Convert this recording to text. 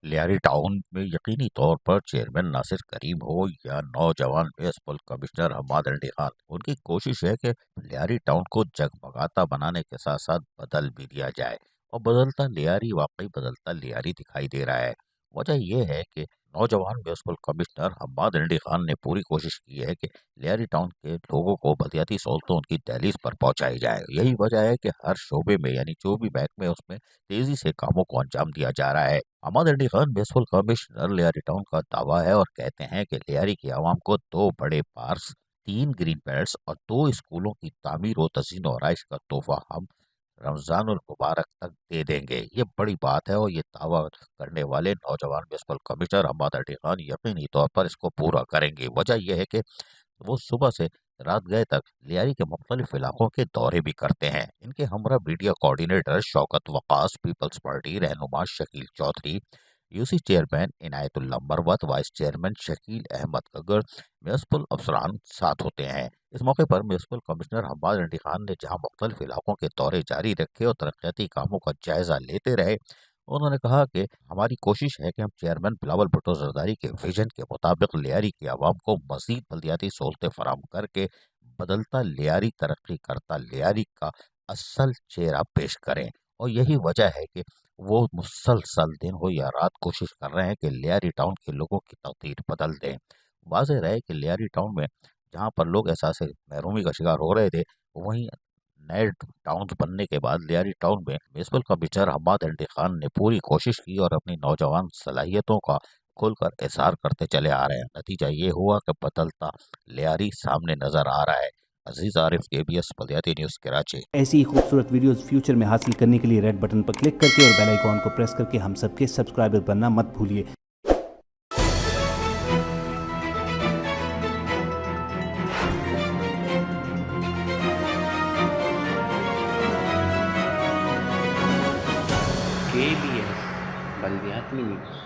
Lyari town में यकीनी तौर पर चेयरमैन नासिर करीम हो या नौजवान म्युनिसिपल कमिश्नर हम्माद अली खान, उनकी कोशिश है कि लियारी टाउन को जगमगाता बनाने के साथ साथ बदल भी दिया जाए। और बदलता लियारी वाकई बदलता लियारी दिखाई दे रहा है। वजह यह है कि नौजवान म्युनिसिपल कमिश्नर हम्माद अली खान ने पूरी कोशिश की है कि लियारी टाउन के लोगों को बलदियाती सहूलतों उनकी दहलीज पर पहुंचाई जाए। यही वजह है कि हर शोबे में यानी जो भी महकमे है उसमें तेजी से कामों को अंजाम दिया जा रहा है। Ahmad Ali Khan municipal commissioner Lyari town का दावा है और कहते हैं कि लियारी की आवाम को 2 बड़े पार्क्स, 3 ग्रीन बेल्ट्स और 2 स्कूलों की तामीर और तज़ीन और आराइश का तोहफा हम रमजानुल मुबारक तक दे देंगे। ये बड़ी बात है और ये दावा करने वाले नौजवान म्युनिसिपल कमिश्नर अहमद अली खान यकीनी तौर पर इसको पूरा करेंगे। वजह यह है कि वो सुबह से रात गए तक लियारी के मुख्तलिफ इलाकों के दौरे भी करते हैं। इनके हमरा media coordinator Shaukat Waqas, people's party रहनुमा Shakeel Chaudhry, UC chairman Inayatullah Marwat, vice chairman Shakeel Ahmed Gagar, municipal अफसरान साथ होते हैं। इस मौके पर म्युनिसिपल कमिश्नर हम्माद अली खान ने जहां मुख्तलिफ इलाकों के दौरे जारी रखे और तरक्याती कामों का जायजा लेते रहे, उन्होंने कहा कि हमारी कोशिश है कि हम चेयरमैन बिलावल भुट्टो जरदारी के विजन के मुताबिक लियारी की आवाम को मजीद बल्दियाती सहूलतें फराम करके बदलता लियारी, तरक्की करता लियारी का असल चेहरा पेश करें। और यही वजह है कि वो मुसलसल दिन हो या रात कोशिश कर रहे हैं कि लियारी टाउन के लोगों की तकदीर बदल दें। वाज़ेह रहे कि लियारी टाउन में जहाँ पर लोग एहसास महरूमी का शिकार हो रहे थे, वहीं नए टाउन्स बनने के बाद लियारी टाउन में म्युनिसिपल कमिश्नर हम्माद अली खान ने पूरी कोशिश की और अपनी नौजवान सलाहियतों का खुलकर इजहार करते चले आ रहे हैं। नतीजा ये हुआ कि बदलता लियारी सामने नजर आ रहा है। अजीज आरिफ, केबीएस बल्दियाती न्यूज़, कराची। ऐसी ही खूबसूरत वीडियोस फ्यूचर में हासिल करने के लिए रेड बटन पर क्लिक करके और बेल आइकॉन को प्रेस करके हम सबके सब्सक्राइबर बनना मत भूलिए। KBS बल्दियाती न्यूज़।